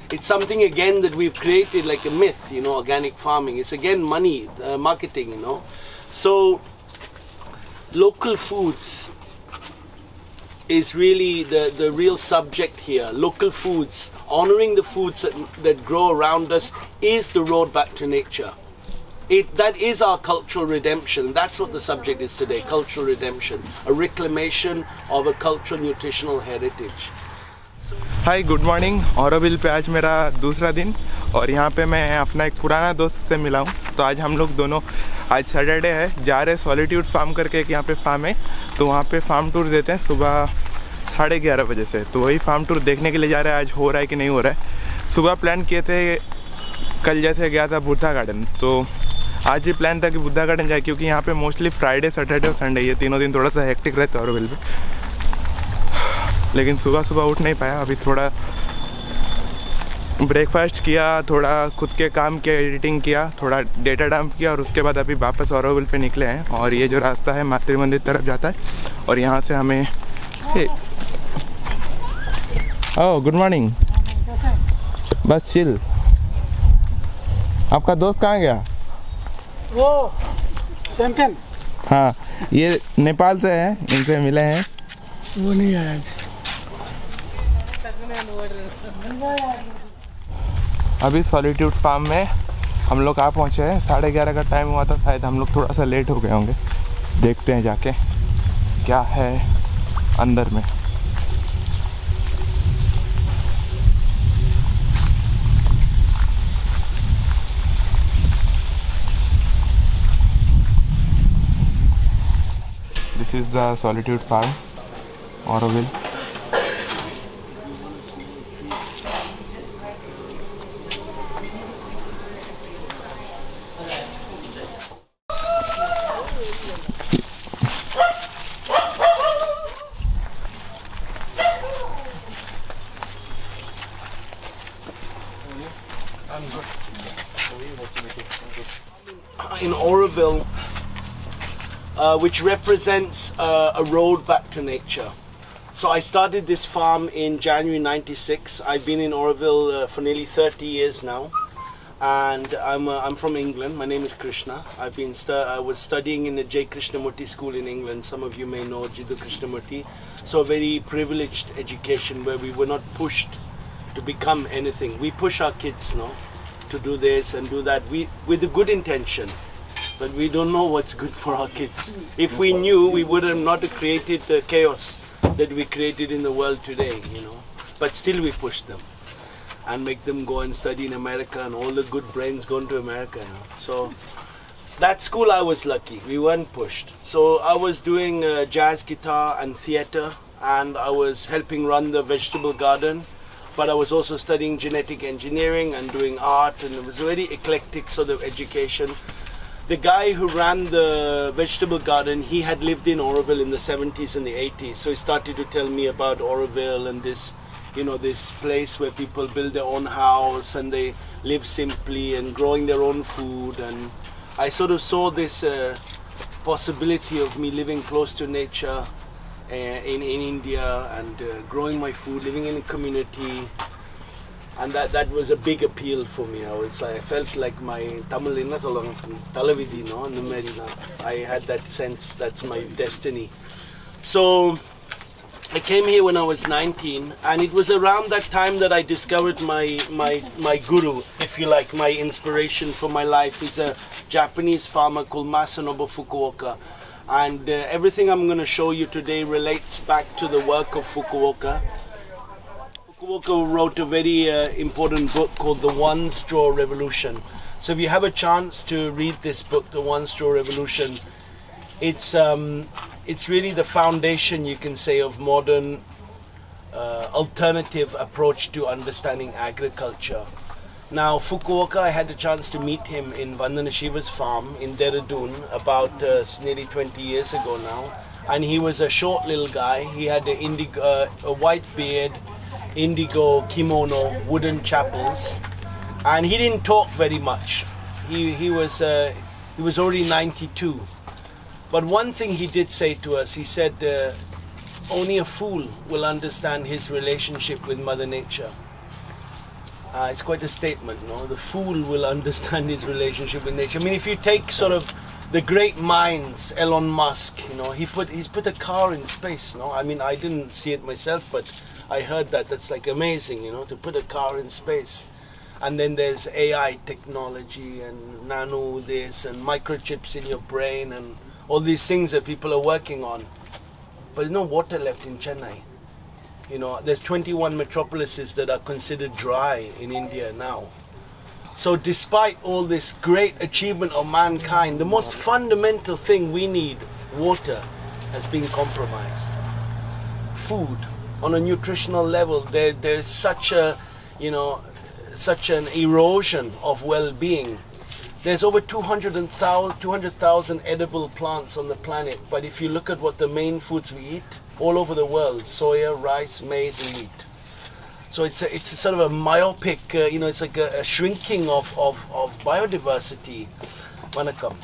It's something again that we've created like a myth, organic farming. It's again money, marketing, So local foods is really the real subject here. Local foods, honoring the foods that grow around us is the road back to nature. That is our cultural redemption. That's what the subject is today, cultural redemption, a reclamation of a cultural nutritional heritage. Hi good morning. Auroville पे आज मेरा दूसरा दिन और यहाँ पे मैं अपना एक पुराना दोस्त से मिला हूँ। तो आज हम लोग दोनों, आज सैटरडे है, जा रहे सॉलिट्यूड फार्म करके एक यहाँ पे फार्म है, तो वहाँ पे फार्म टूर देते हैं सुबह 11:30 बजे से। तो वही फार्म टूर देखने के लिए जा रहे हैं, आज हो रहा है कि नहीं हो रहा है। सुबह प्लान किए थे, कल जैसे गया था बुद्धा गार्डन, तो आज भी प्लान था कि बुद्धा गार्डन जाए, क्योंकि यहाँ पे मोस्टली फ्राइडे, सैटरडे और संडे ये तीनों दिन थोड़ा सा हेक्टिक रहता है ऑरोविल पे। लेकिन सुबह उठ नहीं पाया। अभी थोड़ा ब्रेकफास्ट किया, थोड़ा खुद के काम के एडिटिंग किया, थोड़ा डेटा डंप किया और उसके बाद अभी वापस ऑरोविल पे निकले हैं। और ये जो रास्ता है मातृ मंदिर तरफ जाता है और यहाँ से हमें ओह गुड मॉर्निंग। बस चिल। आपका दोस्त कहाँ गया? वो चैंपियन। हाँ, ये नेपाल से है, इनसे मिले हैं। वो नहीं आया आज। अभी सॉलिट्यूड फार्म में हम लोग आ पहुँचे हैं। 11:30 का टाइम हुआ था, शायद हम लोग थोड़ा सा लेट हो गए होंगे। देखते हैं जाके क्या है अंदर में। This is the solitude farm Auroville. In Oroville, which represents a road back to nature. So I started this farm in January '96. I've been in Oroville for nearly 30 years now, and I'm from England. My name is Krishna. I was studying in the J. Krishnamurti School in England. Some of you may know Jiddu Krishnamurti. So a very privileged education where we were not pushed to become anything. We push our kids, to do this and do that, with a good intention. But we don't know what's good for our kids. If we knew, we would have not created the chaos that we created in the world today, But still we push them and make them go and study in America, and all the good brains going to America, So that school I was lucky, we weren't pushed. So I was doing jazz guitar and theater, and I was helping run the vegetable garden, but I was also studying genetic engineering and doing art, and it was a very eclectic sort of education. The guy who ran the vegetable garden, he had lived in Oroville in the 70s and the 80s. So he started to tell me about Oroville and this, this place where people build their own house and they live simply and growing their own food. And I sort of saw this possibility of me living close to nature in India and growing my food, living in a community. And that was a big appeal for me. I felt like my Tamil Talavidhi, I had that sense, that's my destiny. So I came here when I was 19, and it was around that time that I discovered my guru, if you like, my inspiration for my life. Is a Japanese farmer called Masanobu Fukuoka. And everything I'm going to show you today relates back to the work of Fukuoka. Fukuoka wrote a very important book called The One Straw Revolution. So if you have a chance to read this book, The One Straw Revolution, it's really the foundation, you can say, of modern alternative approach to understanding agriculture. Now Fukuoka, I had a chance to meet him in Vandana Shiva's farm in Dehradun about nearly 20 years ago now. And he was a short little guy. He had a white beard, indigo kimono, wooden chapels, and he didn't talk very much. He was already 92. But one thing he did say to us, he said, only a fool will understand his relationship with Mother Nature. It's quite a statement, no? The fool will understand his relationship with nature. I mean, if you take sort of the great minds, Elon Musk, you know, he's put a car in space, no? I mean, I didn't see it myself, but I heard that. That's like amazing, you know, to put a car in space. And then there's AI technology and nano this and microchips in your brain and all these things that people are working on. But there's no water left in Chennai. You know, there's 21 metropolises that are considered dry in India now. So despite all this great achievement of mankind, the most fundamental thing we need, water, has been compromised. Food, on a nutritional level, there's such a, you know, such an erosion of well-being. There's over 200,000 edible plants on the planet, but if you look at what the main foods we eat all over the world, soya, rice, maize and wheat. So it's a sort of a myopic, you know, it's like a shrinking of biodiversity. Vanakkam.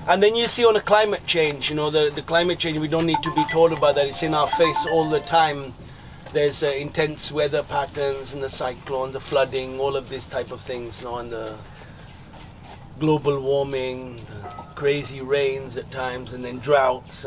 And then you see on a climate change, you know, the climate change, we don't need to be told about that, it's in our face all the time. There's intense weather patterns and the cyclones, the flooding, all of these type of things, you know, and the global warming, the crazy rains at times, and then droughts,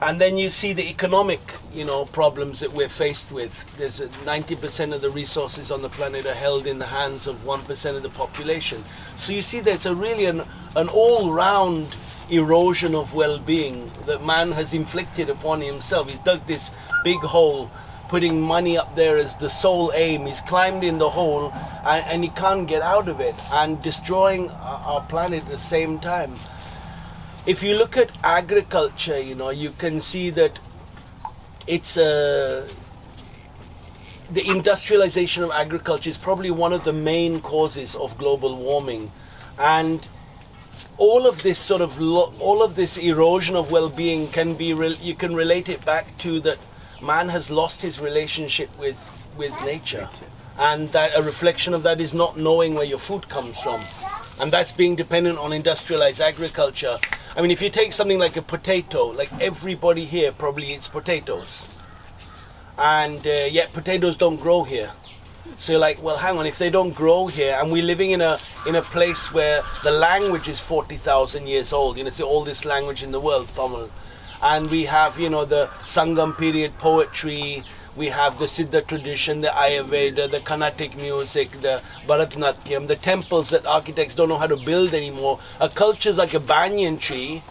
and then you see the economic, you know, problems that we're faced with. There's 90% of the resources on the planet are held in the hands of 1% of the population. So you see there's a really an all-round erosion of well-being that man has inflicted upon himself. He's dug this big hole, putting money up there as the sole aim. He's climbed in the hole and he can't get out of it, and destroying our planet at the same time. If you look at agriculture, you know, you can see that it's the industrialization of agriculture is probably one of the main causes of global warming, and all of this sort of all of this erosion of well-being can be you can relate it back to that man has lost his relationship with nature, and that a reflection of that is not knowing where your food comes from, and that's being dependent on industrialized agriculture. I mean, if you take something like a potato, like everybody here probably eats potatoes, and yet potatoes don't grow here. So you're like, well, hang on, if they don't grow here, and we're living in a place where the language is 40,000 years old, you know, it's the oldest language in the world, Tamil, and we have, you know, the Sangam period poetry, we have the Siddha tradition, the Ayurveda, the Carnatic music, the Bharatanatyam, the temples that architects don't know how to build anymore. A culture is like a banyan tree,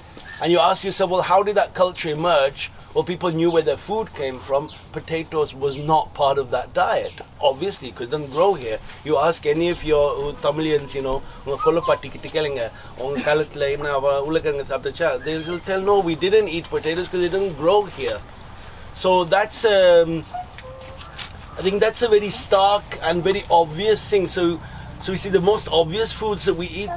and you ask yourself, well, how did that culture emerge? Well, people knew where their food came from. Potatoes was not part of that diet. Obviously, it couldn't grow here. You ask any of your Tamilians, you know, they will tell, no, we didn't eat potatoes because they didn't grow here. So that's, I think that's a very stark and very obvious thing. So we see the most obvious foods that we eat,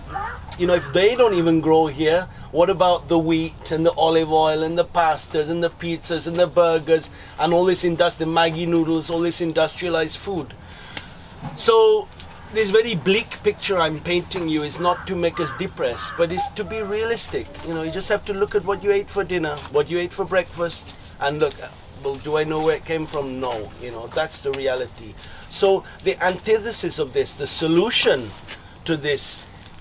you know, if they don't even grow here, what about the wheat and the olive oil and the pastas and the pizzas and the burgers and all this the Maggi noodles, all this industrialized food? So this very bleak picture I'm painting you is not to make us depressed, but it's to be realistic. You know, you just have to look at what you ate for dinner, what you ate for breakfast, and look, well, do I know where it came from? No, you know, that's the reality. So the antithesis of this, the solution to this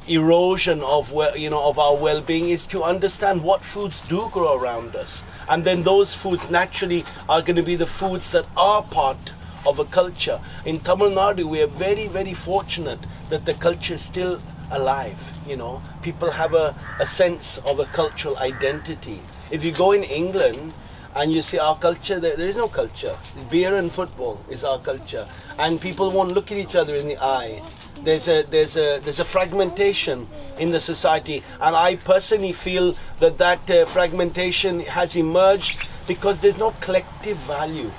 erosion of, you know, of our well-being is to understand what foods do grow around us, and then those foods naturally are going to be the foods that are part of a culture. In Tamil Nadu, we are very, very fortunate that the culture is still alive. You know, people have a sense of a cultural identity. If you go in England and you see our culture, there is no culture. Beer and football is our culture, and people won't look at each other in the eye. There's a fragmentation in the society, and I personally feel that fragmentation has emerged because there's no collective value.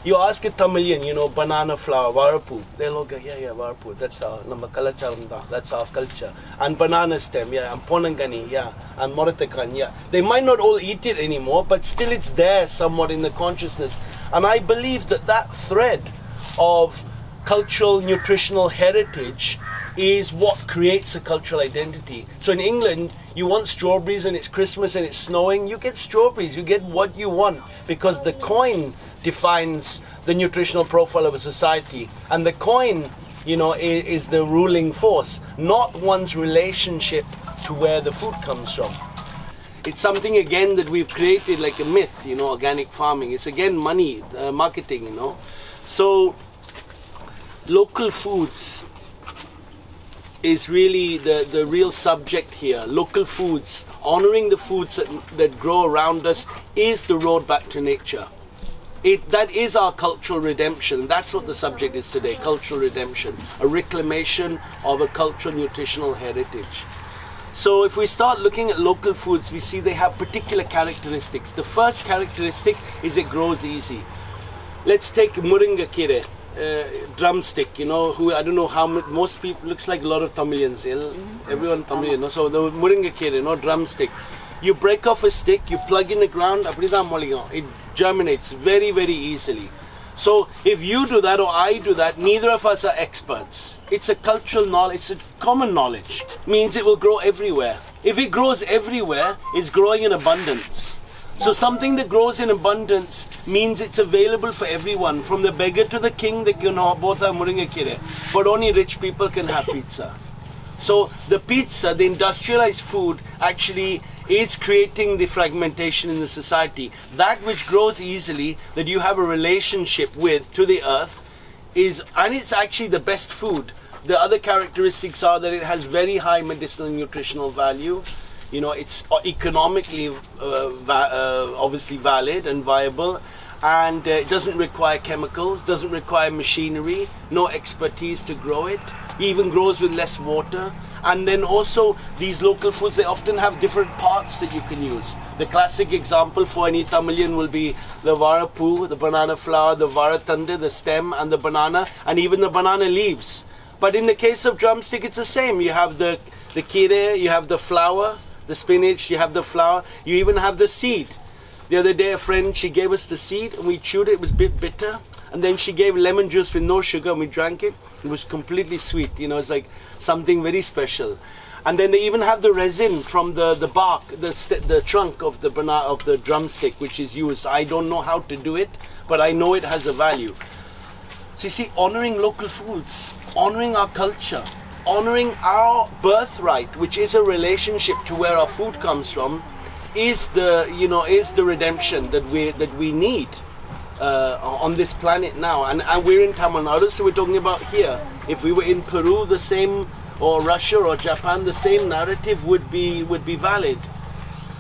You ask a Tamilian, you know, banana flour, varapu, they'll all go, yeah, varapu, that's our nama kalacharam, that's our culture. And banana stem, yeah, and ponangani, yeah, and moratakan, yeah. They might not all eat it anymore, but still it's there somewhat in the consciousness. And I believe that thread of cultural nutritional heritage is what creates a cultural identity. So in England, You want strawberries and it's Christmas and it's snowing, you get strawberries, you get what you want, because the coin defines the nutritional profile of a society. And the coin, you know, is the ruling force, not one's relationship to where the food comes from. It's something again that we've created like a myth, you know, organic farming. It's again money, marketing, you know. So local foods is really the real subject here. Local foods, honoring the foods that grow around us, is the road back to nature. That is our cultural redemption. That's what the subject is today, cultural redemption, a reclamation of a cultural nutritional heritage. So if we start looking at local foods, we see they have particular characteristics. The first characteristic is it grows easy. Let's take muringa kire, drumstick, you know, who I don't know how most people, looks like a lot of Tamilians, everyone Tamil, you know, so the muringa kire, no, drumstick. You break off a stick, you plug in the ground, it germinates very, very easily. So if you do that or I do that, neither of us are experts. It's a cultural knowledge, it's a common knowledge. Means it will grow everywhere. If it grows everywhere, it's growing in abundance. So something that grows in abundance means it's available for everyone. From the beggar to the king, they can both have muringa kire. But only rich people can have pizza. So the pizza, the industrialized food, actually is creating the fragmentation in the society. That which grows easily, that you have a relationship with, to the earth, and it's actually the best food. The other characteristics are that it has very high medicinal and nutritional value. You know, it's economically obviously valid and viable, and it doesn't require chemicals, doesn't require machinery, no expertise to grow it, even grows with less water. And then also these local foods, they often have different parts that you can use. The classic example for any Tamilian will be the varapu, the banana flower, the varatande, the stem, and the banana, and even the banana leaves. But in the case of drumstick, it's the same. You have the kire, you have the flower, the spinach, you have the flower, you even have the seed. The other day a friend, she gave us the seed and we chewed it, it was a bit bitter. And then she gave lemon juice with no sugar and we drank it. It was completely sweet, you know, it's like something very special. And then they even have the resin from the bark, the trunk of the banana, of the drumstick, which is used. I don't know how to do it, but I know it has a value. So you see, honoring local foods, honoring our culture, honoring our birthright, which is a relationship to where our food comes from, is the redemption that we need on this planet now. And we're in Tamil Nadu, so we're talking about here. If we were in Peru, the same, or Russia or Japan, the same narrative would be valid.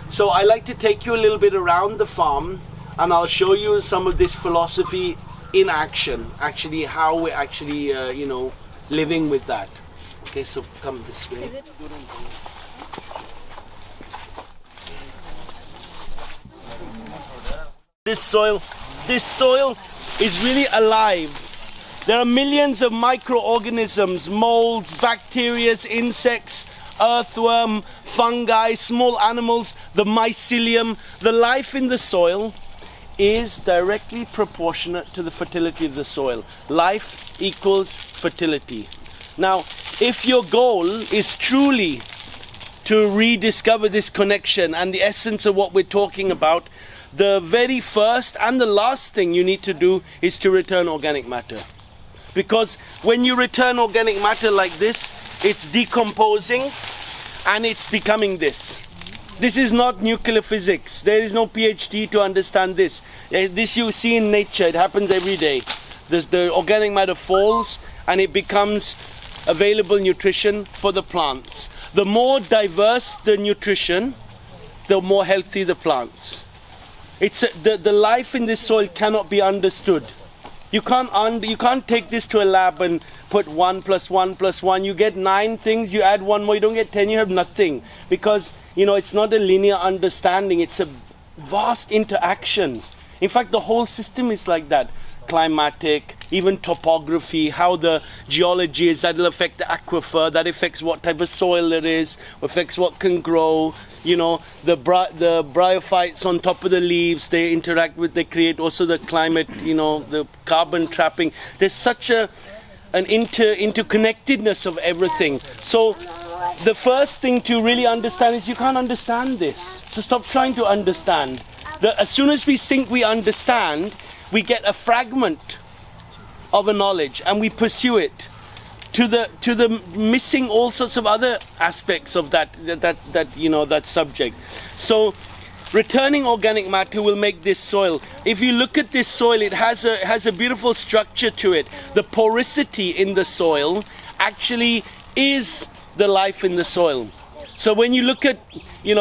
So I like to take you a little bit around the farm, and I'll show you some of this philosophy in action, actually how we're actually living with that. Okay, so come this way. This soil is really alive. There are millions of microorganisms, molds, bacteria, insects, earthworm, fungi, small animals, the mycelium. The life in the soil is directly proportionate to the fertility of the soil. Life equals fertility. Now, if your goal is truly to rediscover this connection and the essence of what we're talking about, the very first and the last thing you need to do is to return organic matter. Because when you return organic matter like this, it's decomposing and it's becoming this. This is not nuclear physics. There is no PhD to understand this. This you see in nature, it happens every day. The organic matter falls and it becomes available nutrition for the plants. The more diverse the nutrition, the more healthy the plants. The life in this soil cannot be understood. You can't take this to a lab and put 1 + 1 + 1. You get 9 things, you add 1 more, you don't get 10, you have nothing. Because, it's not a linear understanding, it's a vast interaction. In fact, the whole system is like that. Climatic, even topography, how the geology is, that'll affect the aquifer, that affects what type of soil there is, affects what can grow. The bryophytes on top of the leaves, they create also the climate, the carbon trapping. There's such an interconnectedness of everything. So the first thing to really understand is you can't understand this. So stop trying to understand. As soon as we think we understand, we get a fragment of a knowledge and we pursue it to the missing all sorts of other aspects of that subject. So returning organic matter will make this soil. If you look at this soil, it has a beautiful structure to it. The porosity in the soil actually is the life in the soil. So when you look at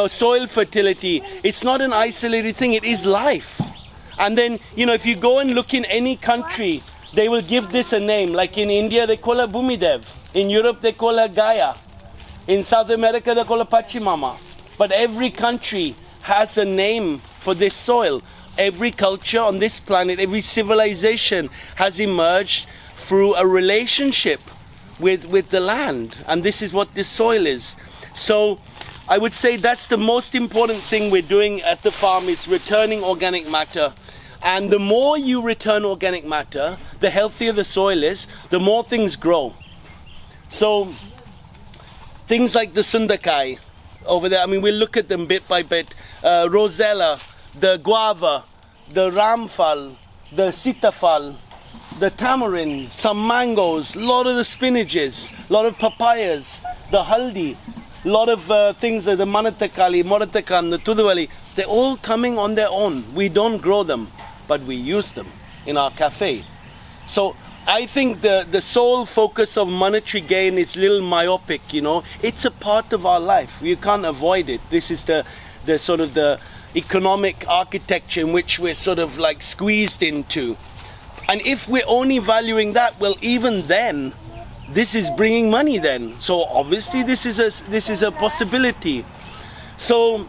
soil fertility, it's not an isolated thing, it is life. And then if you go and look in any country, they will give this a name. Like in India they call her Bhumidev, in Europe they call her Gaia, in South America they call her Pachimama. But every country has a name for this soil. Every culture on this planet, every civilization has emerged through a relationship with the land, and this is what this soil is. So I would say that's the most important thing we're doing at the farm, is returning organic matter. And the more you return organic matter, the healthier the soil is, the more things grow. So things like the sundakai over there, I mean, we'll look at them bit by bit. Rosella, the guava, the ramphal, the sitafal, the tamarind, some mangoes, a lot of the spinaches, a lot of papayas, the haldi, a lot of things like the manatakali, moratakan, the tuduvali, they're all coming on their own. We don't grow them, but we use them in our cafe. So I think the sole focus of monetary gain is a little myopic, It's a part of our life. You can't avoid it. This is the sort of the economic architecture in which we're sort of like squeezed into. And if we're only valuing that, well, even then, this is bringing money then. So obviously this is a possibility. So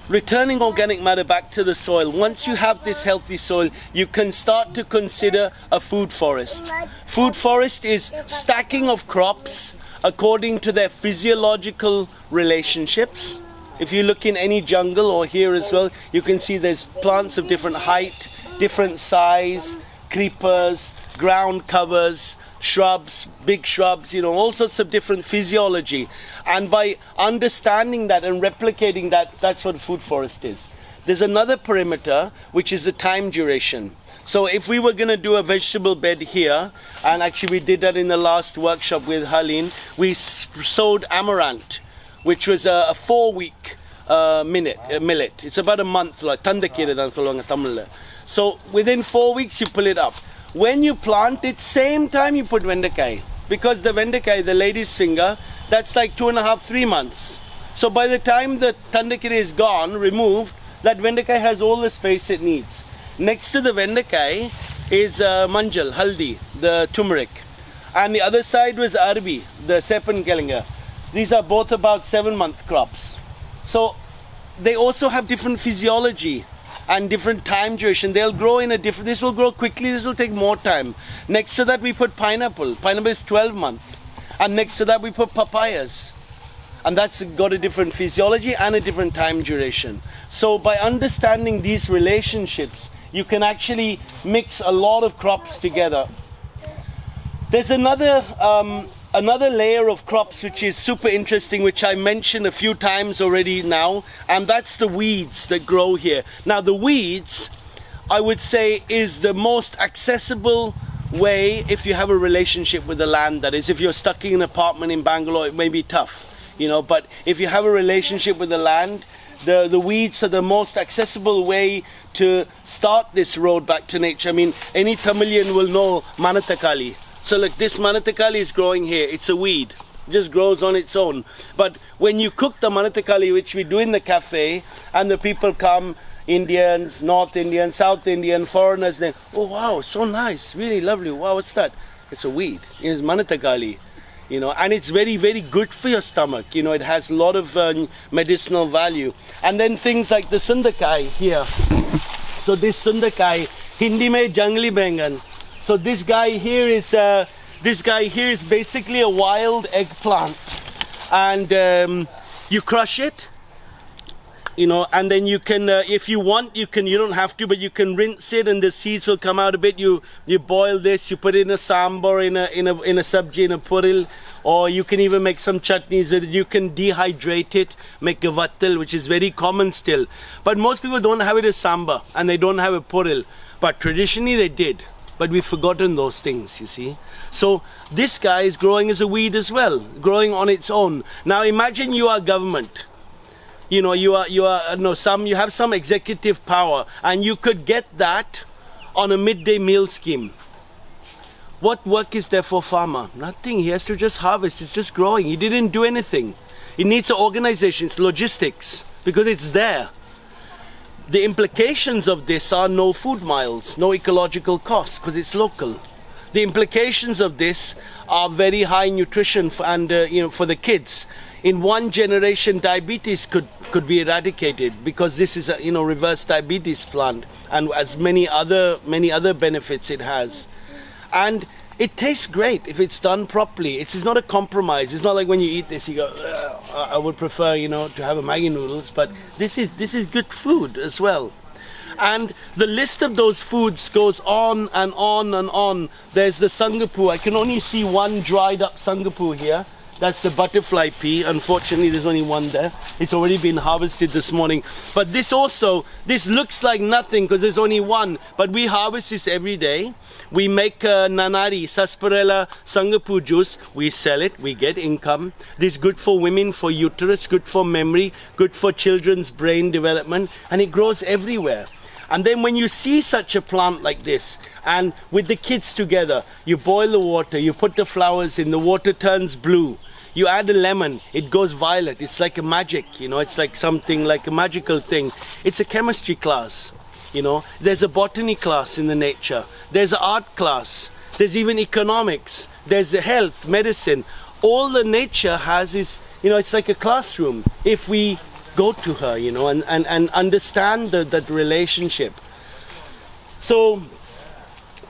returning organic matter back to the soil, once you have this healthy soil, you can start to consider a food forest. Food forest is stacking of crops according to their physiological relationships. If you look in any jungle or here as well, you can see there's plants of different height, different size, creepers, ground covers, shrubs, big shrubs, all sorts of different physiology. And by understanding that and replicating that, that's what food forest is. There's another perimeter, which is the time duration. So if we were going to do a vegetable bed here, and actually we did that in the last workshop with Haleen, we sowed amaranth, which was a 4-week millet. It's about a month, like tandakira dan solluvaanga Tamil. So within 4 weeks you pull it up. When you plant it, same time you put vendakai, because the vendakai, the lady's finger, that's like 2.5-3 months. So by the time the tandakira is gone, removed, that vendakai has all the space it needs. Next to the vendakai is manjal, haldi, the turmeric, and the other side was arbi, the sepankelinga. These are both about 7-month crops. So they also have different physiology and different time duration. They'll grow in a different, this will grow quickly, this will take more time. Next to that we put pineapple. Pineapple is 12 months. And next to that we put papayas. And that's got a different physiology and a different time duration. So by understanding these relationships, you can actually mix a lot of crops together. There's another layer of crops which is super interesting, which I mentioned a few times already now, and that's the weeds that grow here. Now the weeds, I would say, is the most accessible way if you have a relationship with the land. That is, if you're stuck in an apartment in Bangalore, it may be tough, but if you have a relationship with the land, the weeds are the most accessible way to start this road back to nature. I mean, any Tamilian will know Manatakali. So look, this manatakali is growing here. It's a weed, it just grows on its own. But when you cook the manatakali, which we do in the cafe, and the people come, Indians, North Indian, South Indian, foreigners, they, oh wow, so nice, really lovely. Wow, what's that? It's a weed. It's manatakali, and it's very, very good for your stomach. It has a lot of medicinal value. And then things like the sundakai here. So this sundakai, Hindi mein jangli bengan. So this guy here is basically a wild eggplant, and you crush it, and then you can, if you want, you don't have to, but you can rinse it, and the seeds will come out a bit. You boil this, you put it in a sambar, in a sabji, in a puril, or you can even make some chutneys with it. You can dehydrate it, make a vattal, which is very common still. But most people don't have it as samba, and they don't have a poril. But traditionally they did. But we've forgotten those things, you see. So this guy is growing as a weed as well, growing on its own. Now imagine you are government. You know, you have some executive power, and you could get that on a midday meal scheme. What work is there for farmer? Nothing. He has to just harvest. It's just growing. He didn't do anything. It needs an organization. It's logistics, because it's there. The implications of this are no food miles, no ecological costs, because it's local. The implications of this are very high nutrition for the kids. In one generation, diabetes could be eradicated, because this is a reverse diabetes plant, and as many other benefits it has. And it tastes great if it's done properly. It's not a compromise. It's not like when you eat this, you go, I would prefer, to have a Maggi noodles. But this is good food as well. And the list of those foods goes on and on and on. There's the Sangapoo. I can only see one dried up Sangapoo here. That's the butterfly pea. Unfortunately, there's only one there. It's already been harvested this morning. But this looks like nothing because there's only one. But we harvest this every day. We make nanari, sarsaparilla, Sangapoo juice. We sell it. We get income. This is good for women, for uterus, good for memory, good for children's brain development. And it grows everywhere. And then when you see such a plant like this, and with the kids together, you boil the water, you put the flowers in, the water turns blue. You add a lemon, it goes violet. It's like a magic, it's like something like a magical thing. It's a chemistry class, There's a botany class in the nature. There's an art class. There's even economics. There's a health, medicine. All the nature has is, it's like a classroom. If we go to her, and understand that relationship. So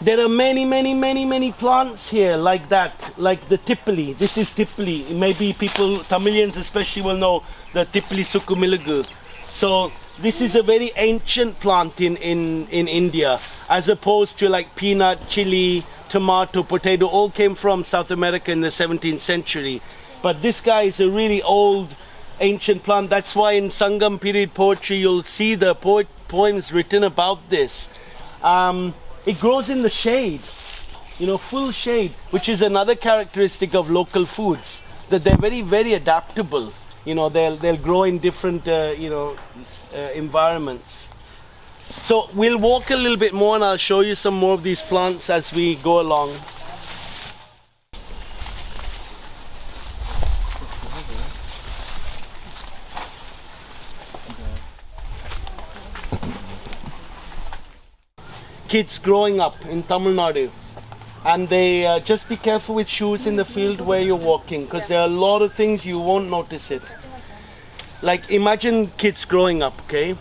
there are many plants here like that, like the tipali. This is tipali. Maybe Tamilians especially will know the tipali sukumilagu. So this is a very ancient plant in India, as opposed to like peanut, chili, tomato, potato, all came from South America in the 17th century. But this guy is a really old ancient plant. That's why in Sangam period poetry you'll see the poems written about this. It grows in the shade, full shade, which is another characteristic of local foods, that they're very adaptable. They'll grow in different environments. So we'll walk a little bit more and I'll show you some more of these plants as we go along. Kids growing up in Tamil Nadu, and they just be careful with shoes in the field where you're walking, because there are a lot of things you won't notice it. Like imagine kids growing up, okay?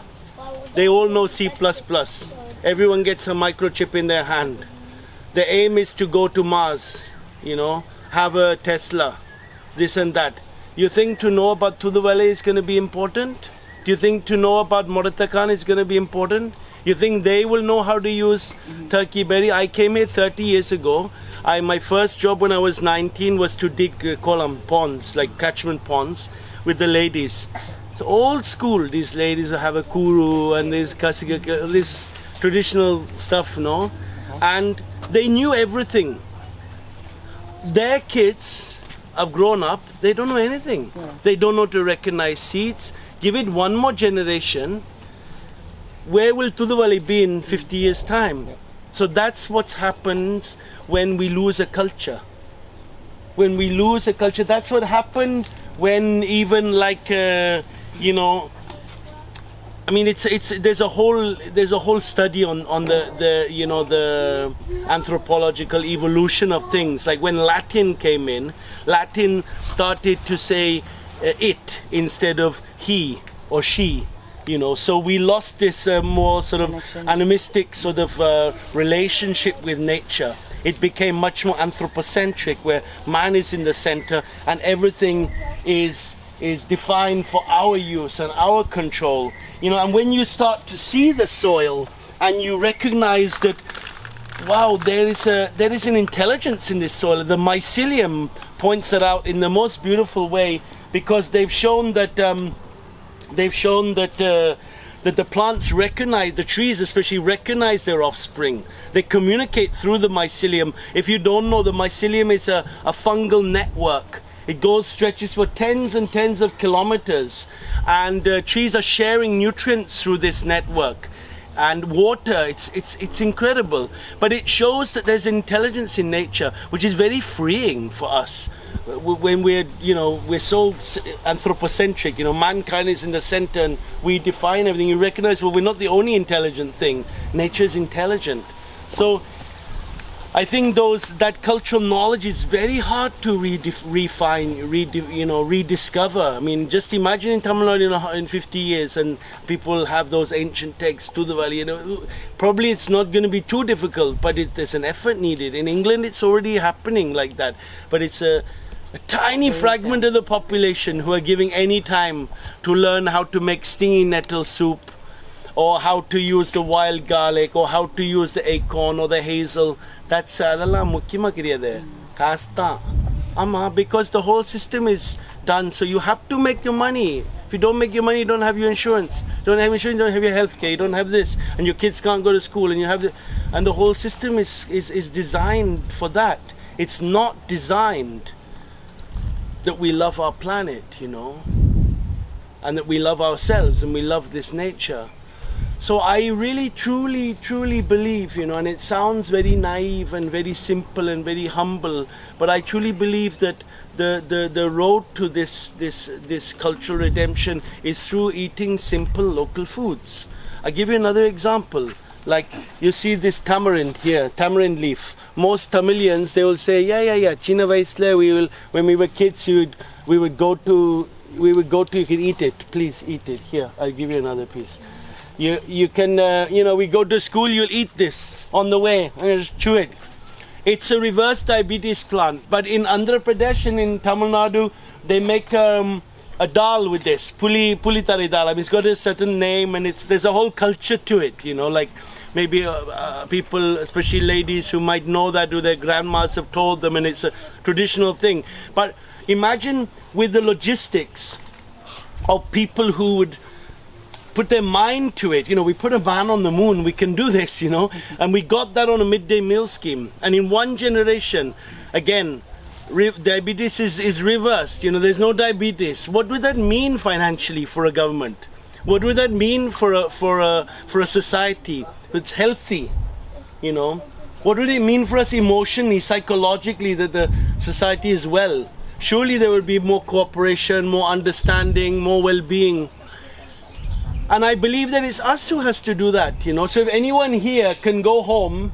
They all know C++. Everyone gets a microchip in their hand. The aim is to go to Mars, have a Tesla, this and that. You think to know about Thuduvale is going to be important? Do you think to know about Moratakan is going to be important? You think they will know how to use turkey berry? I came here 30 years ago. My first job when I was 19 was to dig kolam ponds, like catchment ponds, with the ladies. It's old school. These ladies have a kuru and this kasiga, this traditional stuff, and they knew everything. Their kids have grown up. They don't know anything. They don't know to recognize seeds. Give it one more generation. Where will Thuduvale be in 50 years' time? So that's what happens when we lose a culture. When we lose a culture, that's what happened when even there's a whole study on the anthropological evolution of things. Like when Latin came in, Latin started to say it instead of he or she. So we lost this more sort of animistic sort of relationship with nature. It became much more anthropocentric, where man is in the center and everything is defined for our use and our control. And when you start to see the soil and you recognize that wow, there is an intelligence in this soil. The mycelium points it out in the most beautiful way, because they've shown that that the plants recognize, the trees especially recognize their offspring. They communicate through the mycelium. If you don't know, the mycelium is a fungal network. It stretches for tens and tens of kilometers, and trees are sharing nutrients through this network. And water, it's incredible. But it shows that there's intelligence in nature, which is very freeing for us. When we're so anthropocentric, mankind is in the center and we define everything. You recognize, well, we're not the only intelligent thing. Nature is intelligent. So I think that cultural knowledge is very hard to rediscover. I mean, just imagine in Tamil Nadu in 50 years and people have those ancient texts to the valley. Probably it's not going to be too difficult, but there's an effort needed. In England, it's already happening like that, but it's a tiny fragment of the population who are giving any time to learn how to make stingy nettle soup, or how to use the wild garlic, or how to use the acorn or the hazel. That's because the whole system is done. So you have to make your money. If you don't make your money, you don't have your insurance. You don't have insurance, you don't have your health care, you don't have this, and your kids can't go to school, and and the whole system is designed for that. It's not designed that we love our planet, and that we love ourselves and we love this nature. So I really, truly, truly believe, and it sounds very naive and very simple and very humble, but I truly believe that the road to this cultural redemption is through eating simple local foods. I'll give you another example. Like, you see this tamarind here, tamarind leaf. Most Tamilians, they will say, yeah, China Vaisle, when we were kids, we would go to, you can eat it, please eat it. Here, I'll give you another piece. You can, we go to school, you'll eat this on the way, and just chew it. It's a reverse diabetes plant, but in Andhra Pradesh and in Tamil Nadu, they make a dal with this, puli tari dal. I mean, it's got a certain name, and there's a whole culture to it, like maybe people, especially ladies who might know that, or their grandmas have told them, and it's a traditional thing. But imagine with the logistics of people who would put their mind to it. We put a man on the moon, we can do this, and we got that on a midday meal scheme. And in one generation, again, diabetes is reversed. There's no diabetes. What would that mean financially for a government? What would that mean for a society that's healthy? What would it mean for us emotionally, psychologically, that the society is well? Surely there would be more cooperation, more understanding, more well-being. And I believe that it's us who has to do that, So if anyone here can go home,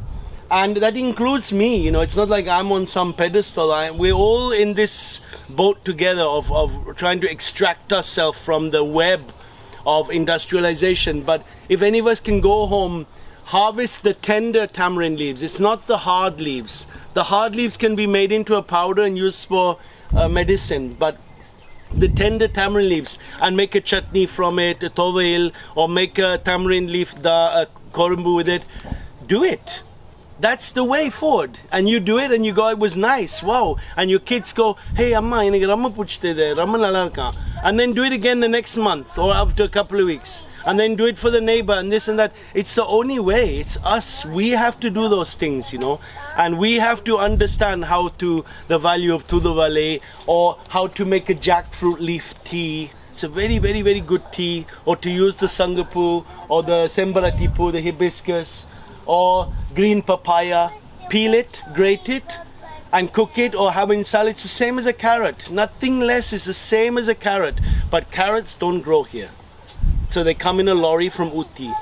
and that includes me, it's not like I'm on some pedestal. We're all in this boat together of trying to extract ourselves from the web of industrialization. But if any of us can go home, harvest the tender tamarind leaves. It's not the hard leaves. The hard leaves can be made into a powder and used for medicine, but the tender tamarind leaves, and make a chutney from it, a tovail, or make a tamarind leaf korumbu with it. Do it. That's the way forward. And you do it and you go, it was nice, wow. And your kids go, hey amma, inage ramma puchite de, ramma nalla irukka. And then do it again the next month or after a couple of weeks. And then do it for the neighbor and this and that. It's the only way. It's us. We have to do those things, And we have to understand the value of Tuduvale, or how to make a jackfruit leaf tea. It's a very, very, very good tea. Or to use the sangapu, or the sembaratipu, the hibiscus, or green papaya. Peel it, grate it, and cook it, or have it in salad. It's the same as a carrot. Nothing less is the same as a carrot. But carrots don't grow here. So they come in a lorry from Uti.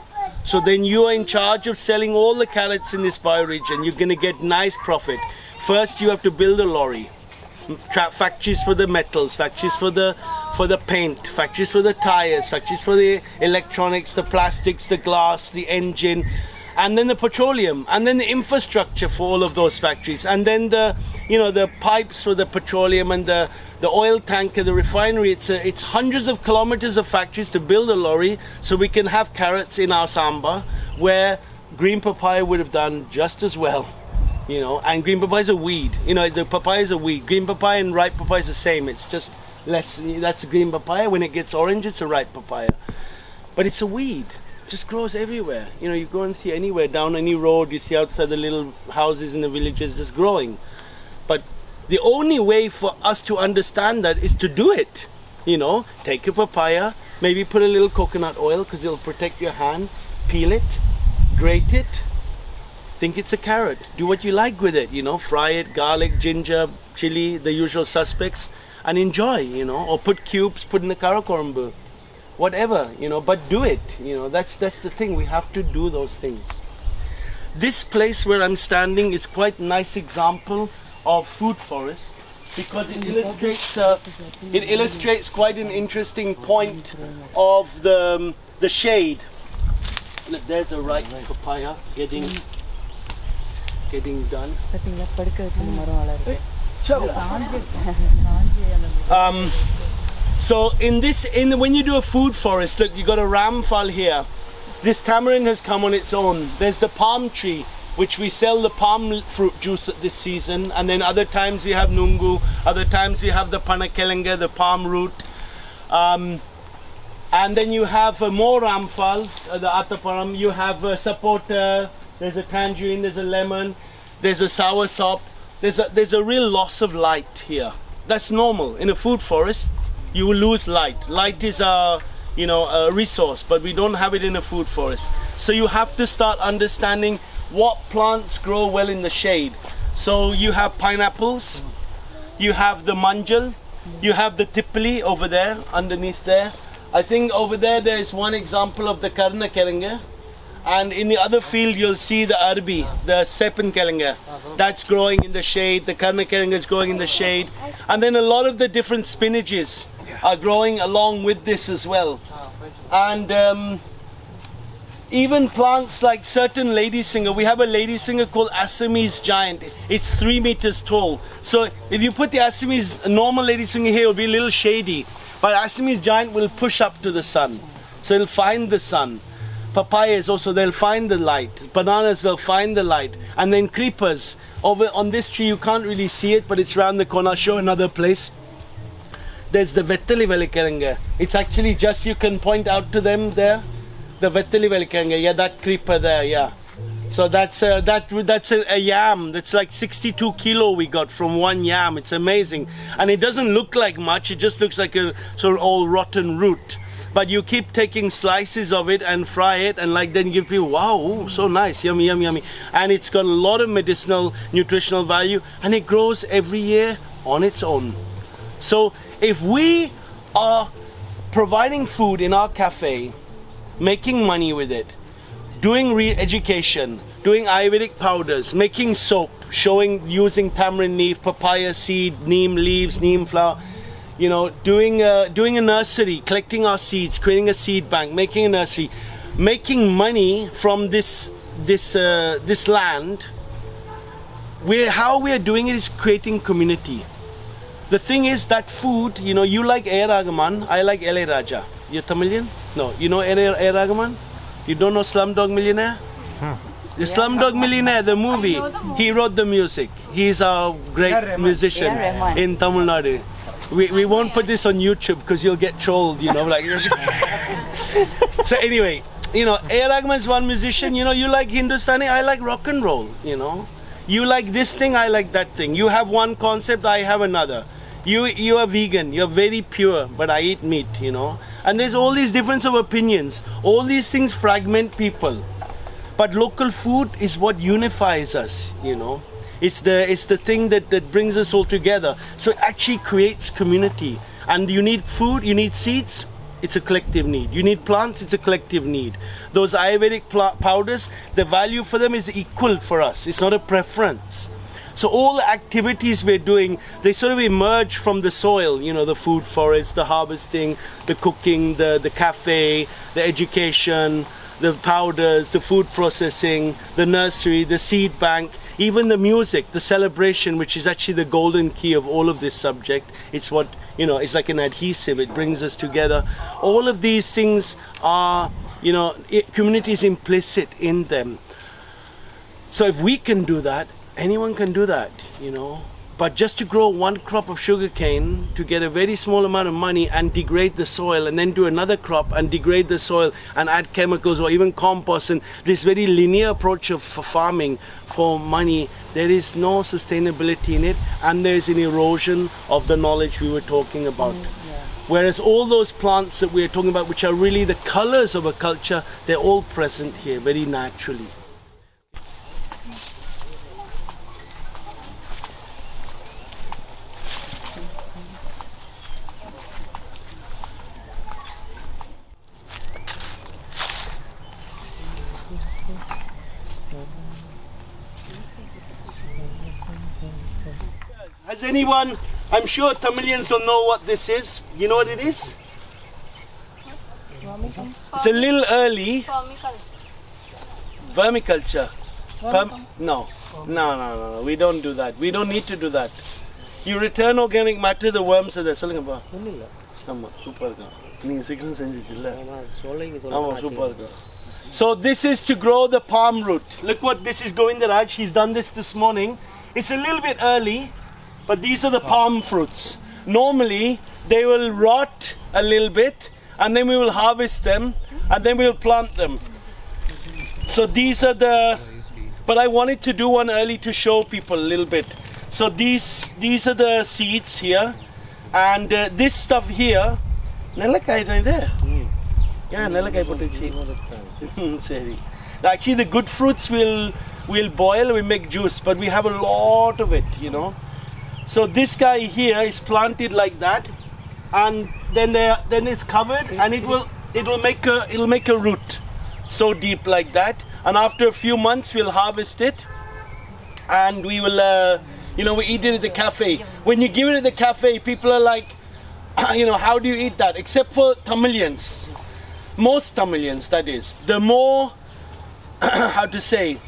So then you are in charge of selling all the carrots in this bioregion. You're going to get nice profit. First you have to build a lorry. Factories for the metals, factories for the paint, factories for the tires, factories for the electronics, the plastics, the glass, the engine, and then the petroleum, and then the infrastructure for all of those factories, and then the pipes for the petroleum, and the oil tanker, the refinery. It's hundreds of kilometers of factories to build a lorry so we can have carrots in our samba, where green papaya would have done just as well, you know. And green papaya is a weed, you know. The papaya is a weed. Green papaya and ripe papaya is the same. It's just less. That's a green papaya. When it gets orange, it's a ripe papaya. But it's a weed. It just grows everywhere. You know, you go and see anywhere down any road. You see outside the little houses in the villages just growing. But the only way for us to understand that is to do it. You know, take a papaya, maybe put a little coconut oil because it'll protect your hand. Peel it, grate it, think it's a carrot. Do what you like with it, you know, fry it, garlic, ginger, chili, the usual suspects, and enjoy, you know, or put cubes, put in the karakorumbu, whatever, you know, but do it, you know, that's the thing, we have to do those things. This place where I'm standing is quite a nice example of food forest because it illustrates quite an interesting point of the shade. Look, there's a ripe papaya getting done. So when you do a food forest, look, you got a ramphal here. This tamarind has come on its own. There's the palm tree, which we sell the palm fruit juice at this season, and then other times we have nungu, other times we have the panakelenga, the palm root. And then you have more ramphal, the ataparam, you have a sapota, there's a tangerine, there's a lemon, there's a soursop. There's a real loss of light here. That's normal. In a food forest, you will lose light. Light is a resource, but we don't have it in a food forest. So you have to start understanding what plants grow well in the shade. So you have pineapples, you have the manjal, you have the tipali over there, underneath there. I think over there is one example of the karna kerenga, and in the other field you'll see the arbi, the sepan kerenga. That's growing in the shade. The karna kerenga is growing in the shade, and then a lot of the different spinaches are growing along with this as well. And even plants like certain ladyfinger. We have a ladyfinger called Assamese giant. It's 3 meters tall. So if you put the Assamese normal ladyfinger here, it'll be a little shady. But Assamese giant will push up to the sun. So it'll find the sun. Papayas also, they'll find the light. Bananas, they'll find the light. And then creepers. Over on this tree, you can't really see it, but it's around the corner. I'll show another place. There's the Vettali Velikarenga. It's actually just, you can point out to them there. The Vettali Velikarenga, yeah, that creeper there, yeah. So that's a yam. That's like 62 kilo we got from one yam. It's amazing. And it doesn't look like much. It just looks like a sort of all rotten root. But you keep taking slices of it and fry it, and like then give people, wow, ooh, so nice, yummy, yummy, yummy. And it's got a lot of medicinal, nutritional value, and it grows every year on its own. So if we are providing food in our cafe, making money with it, doing re-education, doing Ayurvedic powders, making soap, using tamarind leaf, papaya seed, neem leaves, neem flower, you know, doing a nursery, collecting our seeds, creating a seed bank, making a nursery, making money from this land. How we are doing it is creating community. The thing is that food, you know, you like A. Ragaman, I like L.A. Raja. You're Tamilian? No, you know A. Ragaman? You don't know Slumdog Millionaire? The Slumdog Millionaire, the movie, he wrote the music. He's a great musician in Tamil Nadu. We won't put this on YouTube because you'll get trolled, you know. Like. So anyway, you know, A. Rahman is one musician. You know, you like Hindustani, I like rock and roll, you know. You like this thing, I like that thing. You have one concept, I have another. You are vegan, you're very pure, but I eat meat, you know. And there's all these difference of opinions. All these things fragment people. But local food is what unifies us, you know. It's the thing that brings us all together. So it actually creates community. And you need food, you need seeds, it's a collective need. You need plants, it's a collective need. Those Ayurvedic powders, the value for them is equal for us. It's not a preference. So all the activities we're doing, they sort of emerge from the soil, you know, the food forest, the harvesting, the cooking, the cafe, the education, the powders, the food processing, the nursery, the seed bank, even the music, the celebration, which is actually the golden key of all of this subject. It's what, you know, it's like an adhesive, it brings us together. All of these things are, you know, community is implicit in them. So if we can do that, anyone can do that, you know. But just to grow one crop of sugarcane to get a very small amount of money and degrade the soil, and then do another crop and degrade the soil and add chemicals or even compost, and this very linear approach of farming for money, there is no sustainability in it, and there's an erosion of the knowledge we were talking about. Whereas all those plants that we're talking about, which are really the colors of a culture, they're all present here very naturally. Has anyone, I'm sure Tamilians will know what this is. You know what it is? It's a little early. Vermiculture. No. No. We don't do that. We don't need to do that. You return organic matter, the worms are there. சொல்லுங்கப்பா. ஆமா சூப்பரா இருக்கு. நீங்க சீக்கிரம் செஞ்சிட்டீல்ல. ஆமா சூப்பரா இருக்கு. So this is to grow the palm root. Look what this is going the Raj. He's done this morning. It's a little bit early, but these are the palm fruits. Normally they will rot a little bit, and then we will harvest them, and then we will plant them. So these are the, but I wanted to do one early to show people a little bit. So these are the seeds here, and this stuff here, nelakai there. Yeah, nelakai potachi. Sorry. Actually, the good fruits we'll boil, we make juice, but we have a lot of it, you know. So this guy here is planted like that, and then it's covered, and it'll make a root so deep like that. And after a few months, we'll harvest it, and we will, we eat it at the cafe. When you give it at the cafe, people are like, how do you eat that? Except for Tamilians, most Tamilians, that is. The more, how to say,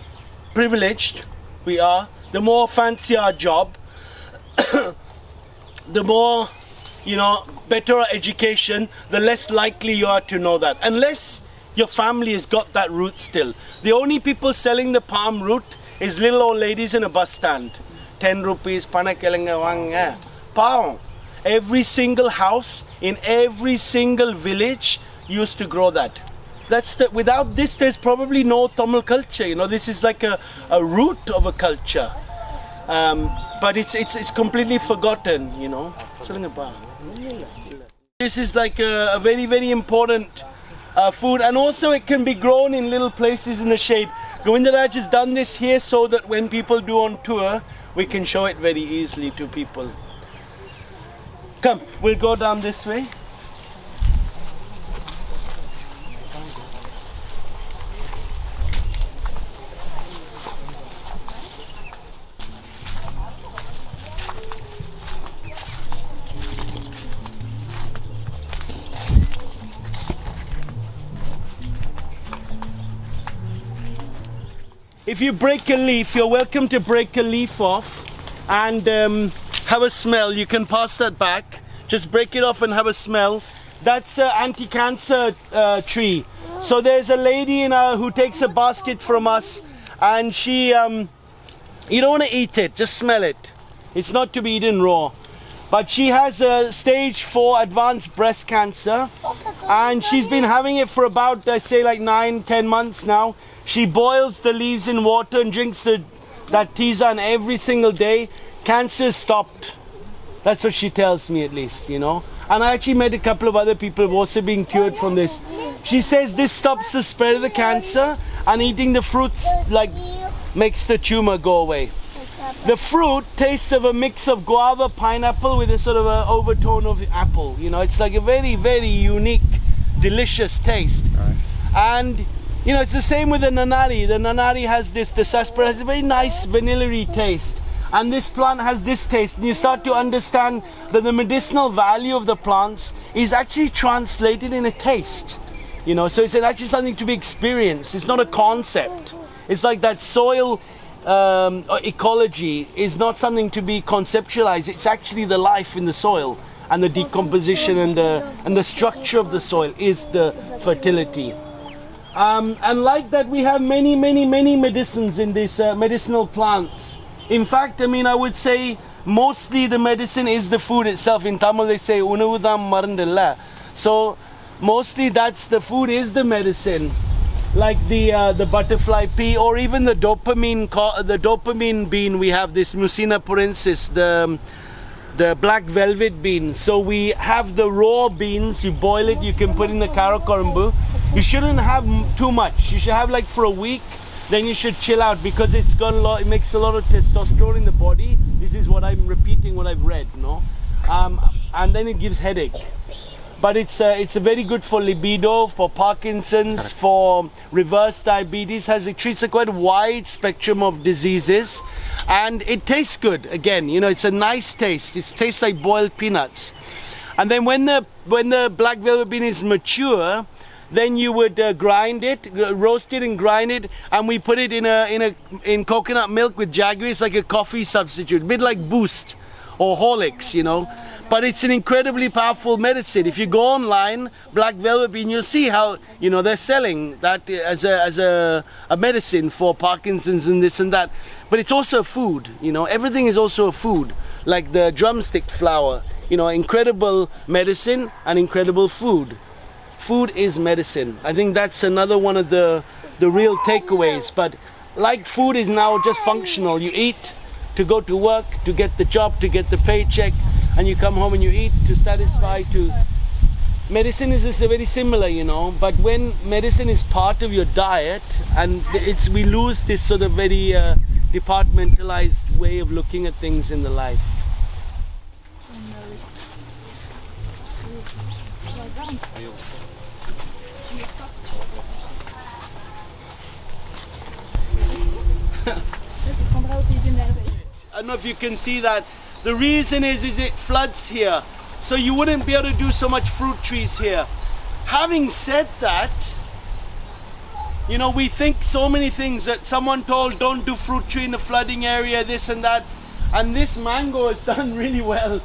privileged we are, the more fancy our job, the more, better our education, the less likely you are to know that. Unless your family has got that root still. The only people selling the palm root is little old ladies in a bus stand. 10 rupees, panakelenga wanga. Pound. Every single house in every single village used to grow that. Without this, there's probably no Tamil culture. This is like a root of a culture. But it's completely forgotten, This is like a very, very important food, and also it can be grown in little places in the shade. Govindaraj has done this here so that when people do on tour, we can show it very easily to people. Come, we'll go down this way. If you break a leaf, you're welcome to break a leaf off and have a smell. You can pass that back. Just break it off and have a smell. That's an anti-cancer tree. So there's a lady who takes a basket from us, and she, you don't want to eat it, just smell it. It's not to be eaten raw. But she has a stage 4 advanced breast cancer, and she's been having it for about, I say, like 9-10 months now. She boils the leaves in water and drinks that tisane every single day. Cancer stopped. That's what she tells me, at least, And I actually met a couple of other people who've also been cured from this. She says this stops the spread of the cancer, and eating the fruits makes the tumor go away. The fruit tastes of a mix of guava, pineapple with a sort of an overtone of apple. It's like a very, very unique, delicious taste. Right. And it's the same with the nanari. The nanari has the sarsaparilla has a very nice vanilla-y taste. And this plant has this taste. And you start to understand that the medicinal value of the plants is actually translated in a taste. So it's actually something to be experienced. It's not a concept. It's like that soil ecology is not something to be conceptualized. It's actually the life in the soil. And the decomposition and the structure of the soil is the fertility. And like that, we have many medicines in these medicinal plants. In fact, I mean, I would say mostly the medicine is the food itself. In Tamil they say unavudam marandilla. So mostly that's the food is the medicine, like the butterfly pea, or even the dopamine bean. We have this Mucina purensis, the black velvet bean. So we have the raw beans, you boil it, you can put in the karakorumbu. You shouldn't have too much. You should have like for a week, then you should chill out, because it's got a lot, it makes a lot of testosterone in the body. This is what I'm repeating, what I've read, no? And then it gives headache. But it's a very good for libido, for Parkinson's, for reverse diabetes. It treats a quite wide spectrum of diseases, and it tastes good. Again, you know, it's a nice taste. It tastes like boiled peanuts. And then when the black velvet bean is mature, then you would grind it, roast it and grind it, and we put it in coconut milk with jaggery. It's like a coffee substitute, a bit like Boost or Horlicks, you know. But it's an incredibly powerful medicine. If you go online, black velvet bean, you'll see how, you know, they're selling that as a medicine for Parkinson's and this and that. But it's also a food, you know. Everything is also a food, like the drumstick flower, you know, incredible medicine and incredible food. Food is medicine. I think that's another one of the real takeaways. But like food is now just functional. You eat to go to work, to get the job, to get the paycheck, and you come home and you eat to satisfy. Medicine is just very similar, you know. But when medicine is part of your diet, and we lose this sort of very departmentalized way of looking at things in the life. I don't know if you can see that. The reason is it floods here, so you wouldn't be able to do so much fruit trees here. Having said that, you know, we think so many things that someone told, don't do fruit tree in the flooding area, this and that. And this mango has done really well.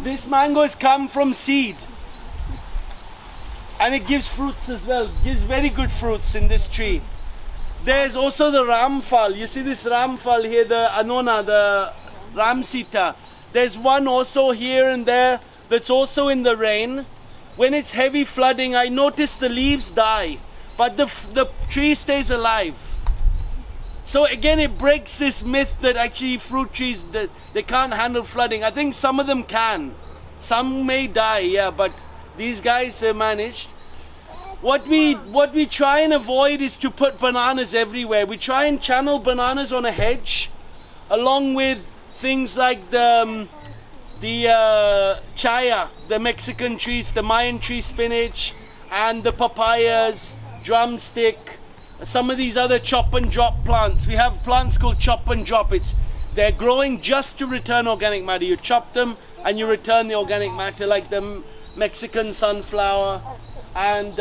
This mango has come from seed. And it gives fruits as well. It gives very good fruits in this tree. There's also the ramphal. You see this ramphal here, the anona, the ramsita. There's one also here and there that's also in the rain. When it's heavy flooding, I notice the leaves die, but the tree stays alive. So again, it breaks this myth that actually fruit trees, that they can't handle flooding. I think some of them can. Some may die, yeah, but these guys managed. What we try and avoid is to put bananas everywhere. We try and channel bananas on a hedge, along with things like the chaya, the Mexican trees, the Mayan tree spinach, and the papayas, drumstick, some of these other chop and drop plants. We have plants called chop and drop. They're growing just to return organic matter. You chop them and you return the organic matter, like the Mexican sunflower. And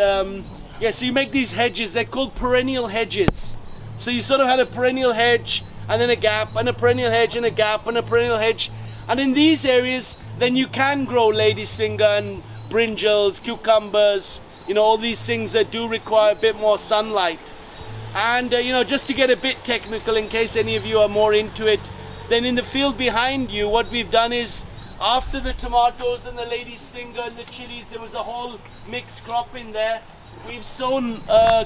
yeah, so you make these hedges. They're called perennial hedges. So you sort of had a perennial hedge, and then a gap, and a perennial hedge, and a gap, and a perennial hedge. And in these areas, then you can grow lady's finger and brinjals, cucumbers, you know, all these things that do require a bit more sunlight. And you know, just to get a bit technical, in case any of you are more into it, then in the field behind you, what we've done is, after the tomatoes and the lady's finger and the chilies, there was a whole mixed crop in there. We've sown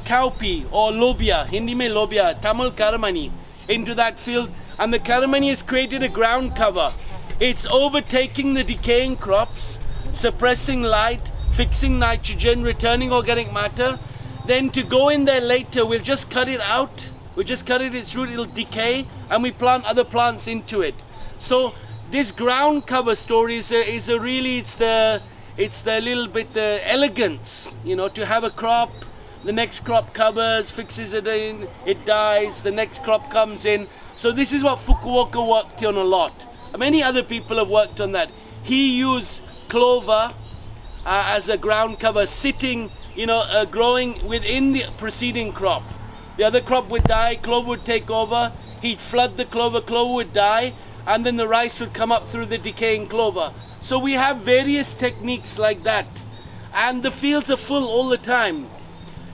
cowpea or lobia, Hindi mein lobia, Tamil karamani, into that field, and the karamani has created a ground cover. It's overtaking the decaying crops, suppressing light, fixing nitrogen, returning organic matter. Then to go in there later, we'll just cut it out, we'll just cut it its root, it'll decay, and we plant other plants into it. So this ground cover story is a really, it's the little bit the elegance, you know, to have a crop, the next crop covers, fixes it in, it dies, the next crop comes in. So this is what Fukuoka worked on a lot. Many other people have worked on that. He used clover as a ground cover, sitting, you know, growing within the preceding crop. The other crop would die, clover would take over, he'd flood the clover, clover would die, and then the rice would come up through the decaying clover. So we have various techniques like that, and the fields are full all the time.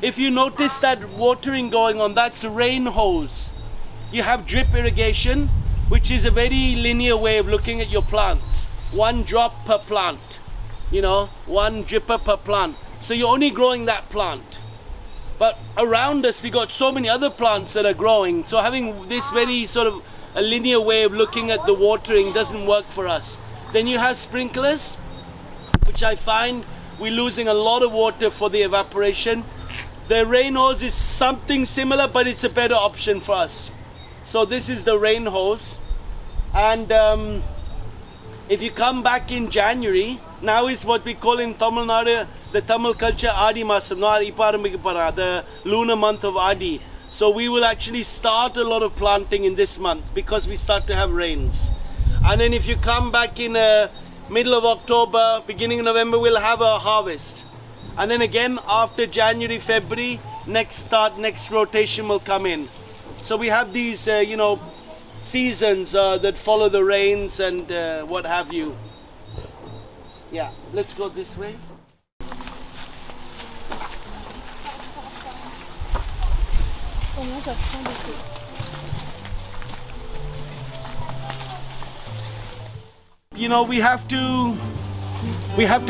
if you notice that watering going on, that's a rain hose. You have drip irrigation, which is a very linear way of looking at your plants. One drop per plant, you know, one dripper per plant. So you're only growing that plant. But around us, we got so many other plants that are growing. So having this very sort of a linear way of looking at the watering doesn't work for us. Then you have sprinklers, which I find we're losing a lot of water for the evaporation. The rain hose is something similar, but it's a better option for us. So this is the rain hose. And if you come back in January, now is what we call in Tamil Nadu, the Tamil culture, Adi Masam, the lunar month of Adi. So we will actually start a lot of planting in this month because we start to have rains. And then if you come back in middle of October, beginning of November, we'll have a harvest. And then again, after January, February, next rotation will come in. So we have these, seasons that follow the rains and what have you. Yeah, let's go this way. You know, we have to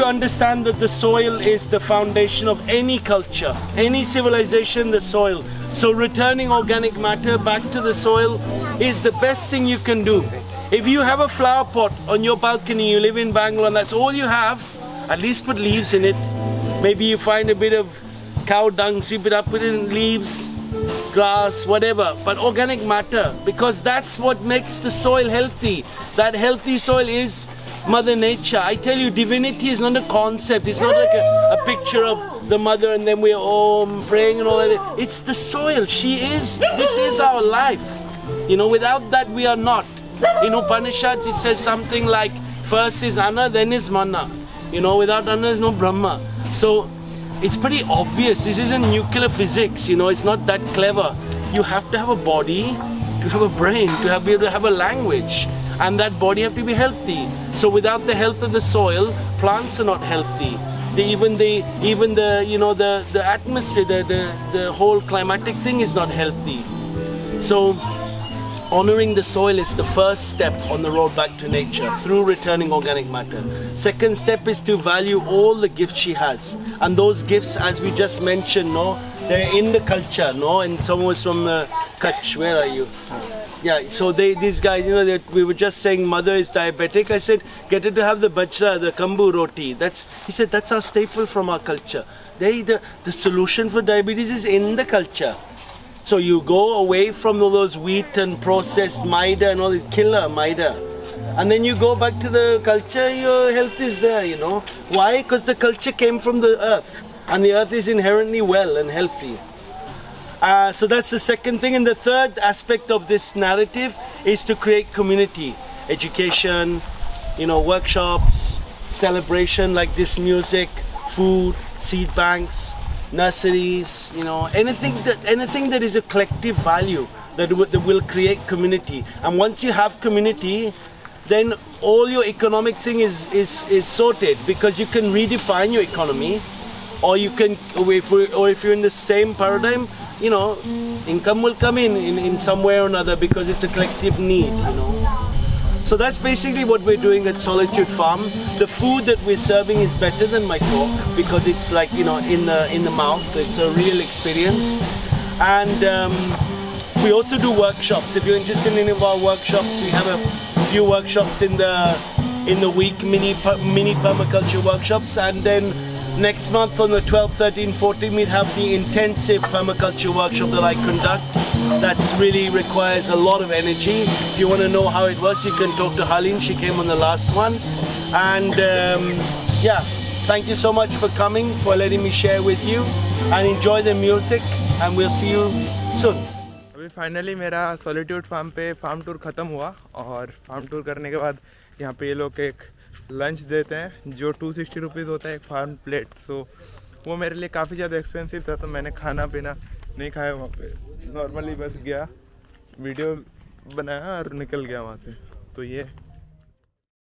understand that the soil is the foundation of any culture, any civilization, the soil. So returning organic matter back to the soil is the best thing you can do. If you have a flower pot on your balcony, you live in Bangalore and that's all you have, at least put leaves in it. Maybe you find a bit of cow dung, sweep it up, put it in leaves, grass, whatever, but organic matter, because that's what makes the soil healthy. That healthy soil is Mother Nature. I tell you, divinity is not a concept. It's not like a picture of the mother and then we're praying and all that. It's the soil. This is our life. You know, without that we are not. In Upanishads it says something like, first is Anna, then is Mana. You know, without Anna is no Brahma. So it's pretty obvious. This isn't nuclear physics, you know, it's not that clever. You have to have a body, to have a brain, to be able to have a language. And that body have to be healthy. So without the health of the soil, plants are not healthy. Even the atmosphere, the whole climatic thing is not healthy. So honoring the soil is the first step on the road back to nature through returning organic matter. Second step is to value all the gifts she has. And those gifts, as we just mentioned, they're in the culture, and someone was from Kutch. Where are you? Yeah, so these guys, we were just saying mother is diabetic. I said, get her to have the bajra, the kambu roti. He said, that's our staple from our culture. The solution for diabetes is in the culture. So you go away from all those wheat and processed maida and all the killer maida. And then you go back to the culture, your health is there, Why? Because the culture came from the earth. And the earth is inherently well and healthy. So that's the second thing. And the third aspect of this narrative is to create community. Education, workshops, celebration like this, music, food, seed banks, nurseries, anything that is a collective value that will create community. And once you have community, then all your economic thing is sorted, because you can redefine your economy, or you can, or if you're in the same paradigm, income will come in some way or another, because it's a collective need, So that's basically what we're doing at Solitude Farm. The food that we're serving is better than my talk, because it's like, in the mouth. It's a real experience. And we also do workshops. If you're interested in any of our workshops, we have a few workshops in the week, mini permaculture workshops. And then next month on the 12th, 13th, 14th, we have the intensive permaculture workshop that I conduct. That's really requires a lot of energy. If you want to know how it was, you can talk to Halin. She came on the last one. And thank you so much for coming, for letting me share with you. And enjoy the music. And we'll see you soon. अभी finally मेरा solitude farm पे farm tour ख़त्म हुआ, और farm tour करने के बाद यहाँ पे ये लोग एक लंच देते हैं जो 260 रुपीज़ होता है एक फार्म प्लेट. सो वो मेरे लिए काफ़ी ज़्यादा एक्सपेंसिव था, तो मैंने खाना पीना नहीं खाया वहाँ पे. नॉर्मली बस गया, वीडियो बनाया और निकल गया वहाँ से. तो ये